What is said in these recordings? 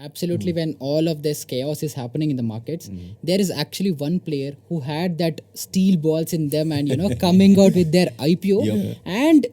Absolutely, when all of this chaos is happening in the markets, there is actually one player who had that steel balls in them and, coming out with their IPO and,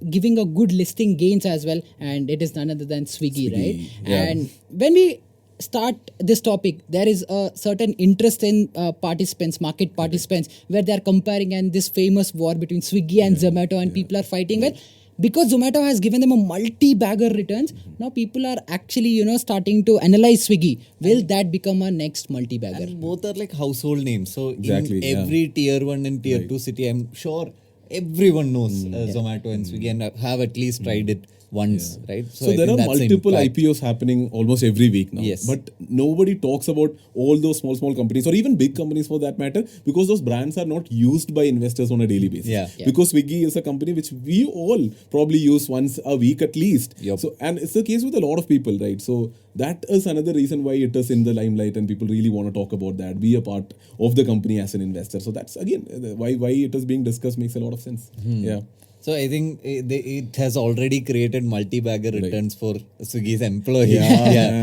giving a good listing gains as well. And it is none other than Swiggy. Right? Yeah. And when we start this topic, there is a certain interest in market participants, where they are comparing and this famous war between Swiggy and Zomato, and people are fighting. Well, because Zomato has given them a multi-bagger returns, now people are actually, starting to analyze Swiggy. Will that become our next multi-bagger? And both are like household names. So Exactly, in every tier 1 and tier 2 city, I'm sure everyone knows Zomato and Swiggy and have at least tried it once, right? So I there think are that's the multiple impact. IPOs happening almost every week now. Yes. But nobody talks about all those small companies, or even big companies for that matter, because those brands are not used by investors on a daily basis. Yeah. Because Swiggy is a company which we all probably use once a week at least. Yep. So, and it's the case with a lot of people, right? So that is another reason why it is in the limelight and people really want to talk about that, be a part of the company as an investor. So that's again why it is being discussed makes a lot of sense. Yeah. So I think it has already created multi-bagger returns for Swiggy's employees. Yeah,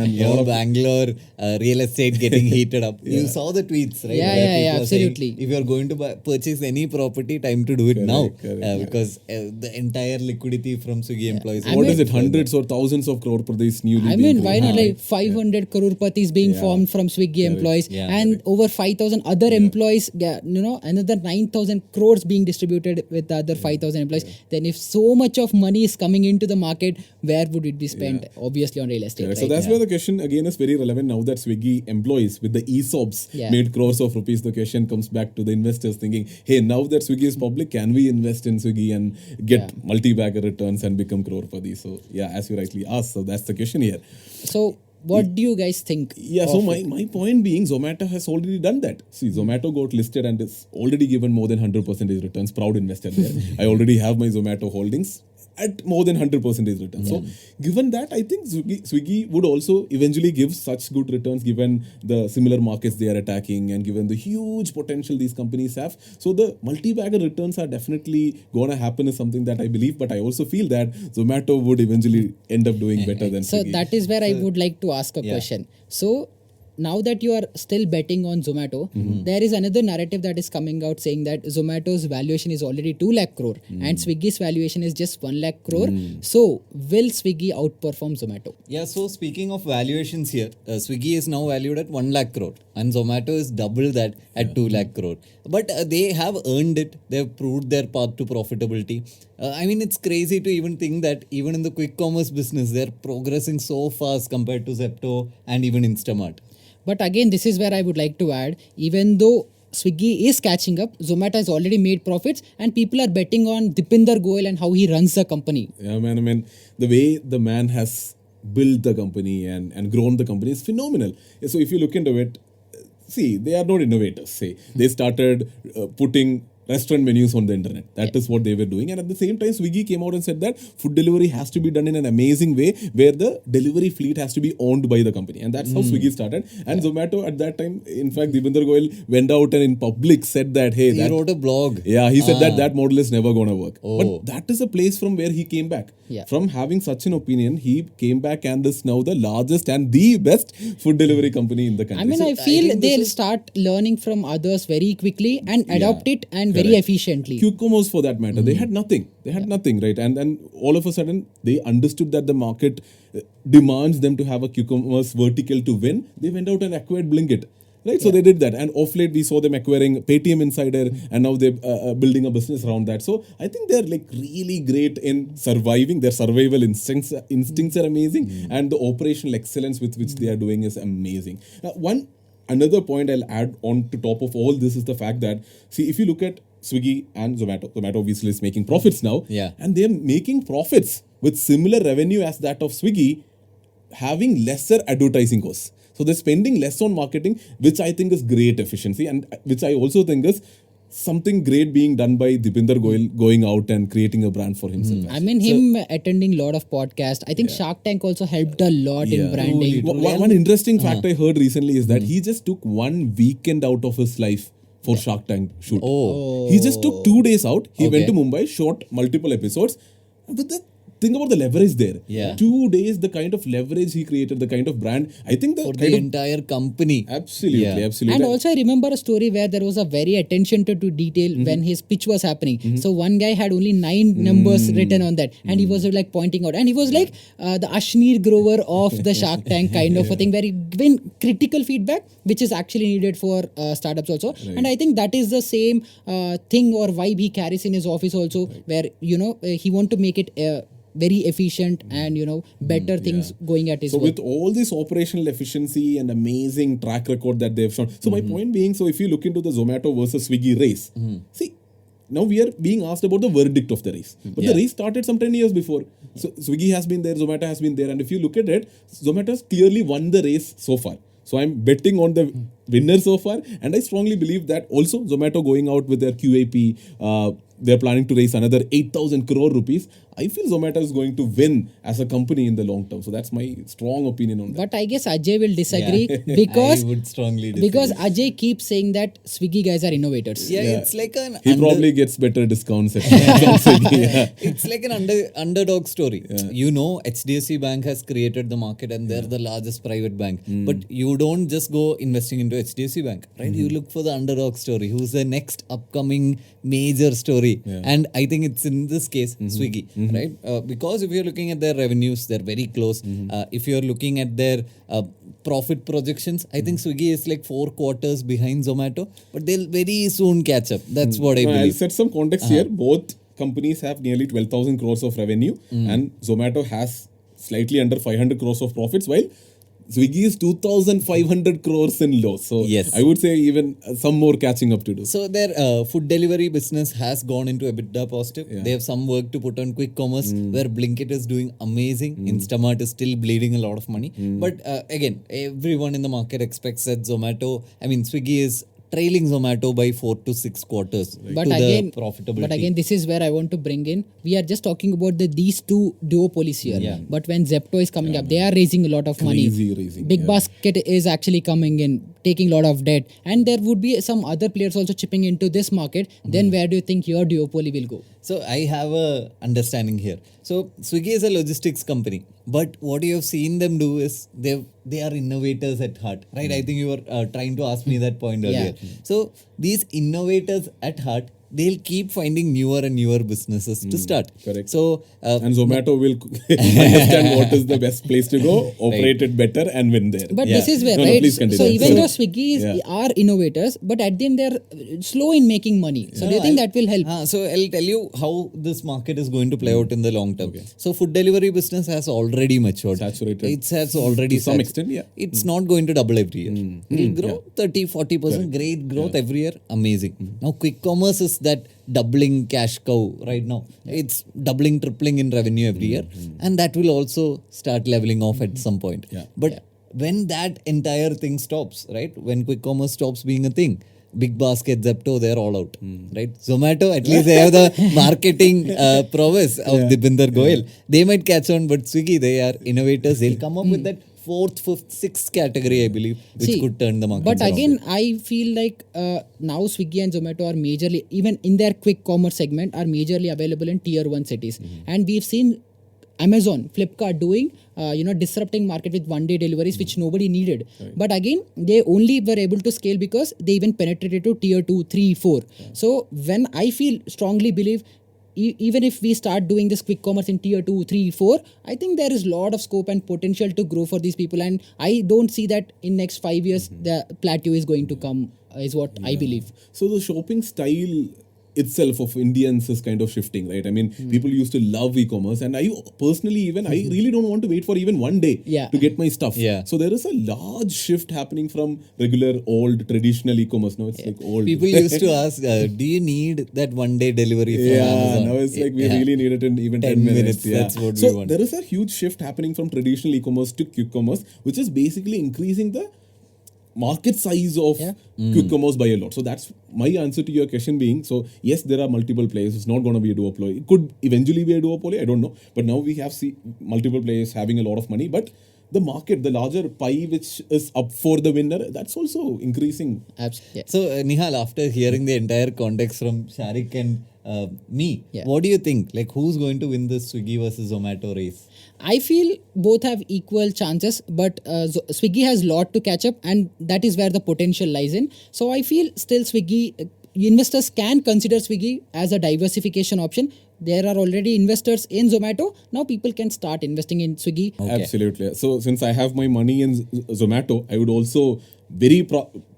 man, lot of- Bangalore real estate getting heated up. You saw the tweets, right? Yeah, Where yeah, people are saying, absolutely. if you are going to purchase any property, time to do it now, correct, because the entire liquidity from Swiggy employees. What is it? Hundreds or thousands of crore rupees newly. I being mean, why created. not like 500 crore patis being formed from Swiggy employees, Yeah. and over 5,000 other employees, another 9,000 crores being distributed with the other 5,000 employees. Then if so much of money is coming into the market, where would it be spent? Obviously on real estate. Correct. Right? So that's where the question again is very relevant now that Swiggy employees with the ESOPs made crores of rupees. The question comes back to the investors thinking, hey, now that Swiggy is public, can we invest in Swiggy and get multi-bagger returns and become crorepati? So yeah, as you rightly asked, so that's the question here. So what do you guys think? Yeah, so my point being, Zomato has already done that. See, Zomato got listed and is already given more than 100% returns. Proud investor there. I already have my Zomato holdings at more than 100% returns. So, given that, I think Swiggy would also eventually give such good returns given the similar markets they are attacking and given the huge potential these companies have. So, the multi-bagger returns are definitely going to happen is something that I believe, but I also feel that Zomato would eventually end up doing better than So Swiggy. that is where I would like to ask a question. So now that you are still betting on Zomato, there is another narrative that is coming out saying that Zomato's valuation is already 2 lakh crore and Swiggy's valuation is just 1 lakh crore. So will Swiggy outperform Zomato? Yeah, so speaking of valuations here, Swiggy is now valued at 1 lakh crore and Zomato is double that at 2 lakh crore. But they have earned it. They have proved their path to profitability. I mean, it's crazy to even think that even in the quick commerce business, they're progressing so fast compared to Zepto and even Instamart. But again, this is where I would like to add, even though Swiggy is catching up, Zomato has already made profits and people are betting on Deepinder Goyal and how he runs the company. Yeah, man. I mean, the way the man has built the company and grown the company is phenomenal. So if you look into it, see, they are not innovators. Say they started putting restaurant menus on the internet. That is what they were doing. And at the same time, Swiggy came out and said that food delivery has to be done in an amazing way where the delivery fleet has to be owned by the company. And that's how Swiggy started. And Zomato at that time, in fact, Deepinder Goyal went out and in public said that, hey, He wrote a blog. yeah, he said that model is never going to work. Oh. But that is a place from where he came back. Yeah. From having such an opinion, he came back and is now the largest and the best food delivery company in the country. I mean, So I feel think this they'll is- start learning from others very quickly and adopt it and very Correct. efficiently. Q-commerce for that matter, they had nothing. They had nothing, right? And then all of a sudden, they understood that the market demands them to have a Q-commerce vertical to win. They went out and acquired Blinkit. Right, so they did that, and off late we saw them acquiring Paytm Insider, and now they're building a business around that. So I think they're like really great in surviving. Their survival instincts are amazing, and the operational excellence with which they are doing is amazing. Another point I'll add on to top of all this is the fact that, see, if you look at Swiggy and Zomato obviously is making profits now, and they're making profits with similar revenue as that of Swiggy, having lesser advertising costs. So they're spending less on marketing, which I think is great efficiency, and which I also think is something great being done by Deepinder Goyal going out and creating a brand for himself. I mean, him attending a lot of podcasts. I think Shark Tank also helped a lot in branding. One interesting fact I heard recently is that he just took 1 weekend out of his life for Shark Tank shoot. Oh. He just took 2 days out. He went to Mumbai, shot multiple episodes. With the think about the leverage there. Yeah. 2 days, the kind of leverage he created, the kind of brand. I think the For kind the of entire company. absolutely, Yeah. absolutely. And also, I remember a story where there was a very attention to detail when his pitch was happening. So one guy had only 9 numbers written on that, and he was like pointing out, and he was like the Ashneer Grover of the Shark Tank kind of a thing, where he given critical feedback, which is actually needed for startups also. And I think that is the same thing or vibe he carries in his office also, where he want to make it very efficient and better things going at his so work. with all this operational efficiency and amazing track record that they've shown. So my point being, so if you look into the Zomato versus Swiggy race, see, now we are being asked about the verdict of the race. But the race started some 10 years before. So Swiggy has been there, Zomato has been there. And if you look at it, Zomato has clearly won the race so far. So I'm betting on the winner so far. And I strongly believe that also Zomato going out with their QAP, they're planning to raise another 8,000 crore rupees. I feel Zomato is going to win as a company in the long term. So that's my strong opinion on that. But I guess Ajay will disagree because I would strongly disagree. because Ajay keeps saying that Swiggy guys are innovators. Yeah, it's like an He probably gets better discounts at Swiggy. Yeah. It's like an underdog story. HDFC Bank has created the market and they're the largest private bank. But you don't just go investing into HDFC Bank, right? You look for the underdog story. Who's the next upcoming major story? And I think it's in this case, Swiggy, right? Because if you're looking at their revenues, they're very close. If you're looking at their profit projections, I think Swiggy is like 4 quarters behind Zomato, but they'll very soon catch up. That's what I I'll believe. set some context here. Both companies have nearly 12,000 crores of revenue and Zomato has slightly under 500 crores of profits, while Swiggy is 2,500 crores in loss. So Yes. I would say even some more catching up to do. So their food delivery business has gone into EBITDA positive. They have some work to put on quick commerce where Blinkit is doing amazing. Instamart is still bleeding a lot of money. But again, everyone in the market expects that Swiggy is trailing Zomato by 4 to 6 quarters But to again, the profitability. but again, this is where I want to bring in. We are just talking about these two duopolies here. Yeah. But when Zepto is coming up, they are raising a lot of money. Crazy raising, Big Basket is actually coming in, taking a lot of debt, and there would be some other players also chipping into this market. Then where do you think your duopoly will go? So I have a understanding here. So Swiggy is a logistics company, but what you have seen them do is they are innovators at heart, right? I think you were trying to ask me that point earlier. So these innovators at heart, they'll keep finding newer and newer businesses to start. Correct. So And Zomato will understand what is the best place to go, operate it better and win there. But this is where, No, right? please continue. So even So- though Swiggy are innovators, but at the end they're slow in making money. So do you think that will help? So I'll tell you how this market is going to play out in the long term. So food delivery business has already matured. Saturated. It has already To some extent, yeah. It's not going to double every year. It'll grow 30-40%. Great growth every year. Amazing. Now quick commerce is that doubling cash cow right now. It's doubling, tripling in revenue every year. And that will also start leveling off at some point. But when that entire thing stops, right? When quick commerce stops being a thing, Big Basket, Zepto, they're all out, right? Zomato, at least they have the marketing prowess of Deepinder Goyal. They might catch on, but Swiggy, they are innovators. They'll come up with that 4th, 5th, 6th category, I believe, which could turn the market But around. again, I feel like now Swiggy and Zomato are majorly, even in their quick commerce segment, are majorly available in tier 1 cities. And we've seen Amazon, Flipkart doing, disrupting market with one-day deliveries, which nobody needed. But again, they only were able to scale because they even penetrated to tier 2, 3, 4. So when I strongly believe, even if we start doing this quick commerce in tier 2, 3, 4, I think there is a lot of scope and potential to grow for these people. And I don't see that in next 5 years, the plateau is going to come, is what I believe. So the shopping style itself of Indians is kind of shifting, right? I mean, people used to love e-commerce, and I personally I really don't want to wait for even one day to get my stuff. So there is a large shift happening from regular old traditional e-commerce. Now it's like old. People used to ask, do you need that one-day delivery from Amazon? Now it's like we really need it in even 10 minutes. That's what so we want. there is a huge shift happening from traditional e-commerce to quick commerce, which is basically increasing the market size of quick commerce by a lot. So that's my answer to your question being, so yes, there are multiple players. It's not going to be a duopoly. It could eventually be a duopoly. I don't know. But now we have multiple players having a lot of money. But the market, the larger pie which is up for the winner, that's also increasing. Absolutely. So, Nihal, after hearing the entire context from Sharique and me, what do you think? Like, who's going to win this Swiggy versus Zomato race? I feel both have equal chances, but Swiggy has a lot to catch up, and that is where the potential lies in. So I feel still Swiggy, investors can consider Swiggy as a diversification option. There are already investors in Zomato. Now people can start investing in Swiggy. Absolutely. So since I have my money in Zomato, I would also very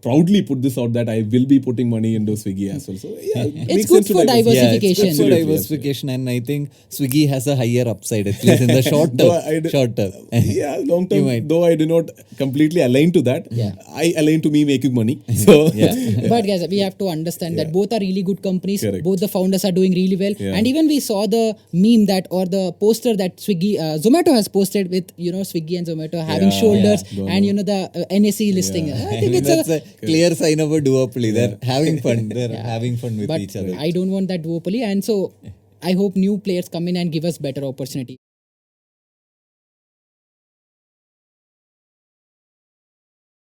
proudly put this out that I will be putting money into Swiggy as well. So yeah, It's makes good sense to for diversification. Yeah, it's good for Absolutely, diversification, and I think Swiggy has a higher upside, at least in the short term. Short term. Yeah, long You term, might. though I do not completely align to that. Yeah. I align to me making money. So But guys, we have to understand that both are really good companies. Correct. Both the founders are doing really well. Yeah. And even we saw the meme that, or the poster that Zomato has posted with, Swiggy and Zomato having shoulders and, the NSE listing. I think it's That's a clear sign of a duopoly. They're having fun. They're having fun with but each other. I don't want that duopoly. And so I hope new players come in and give us better opportunity.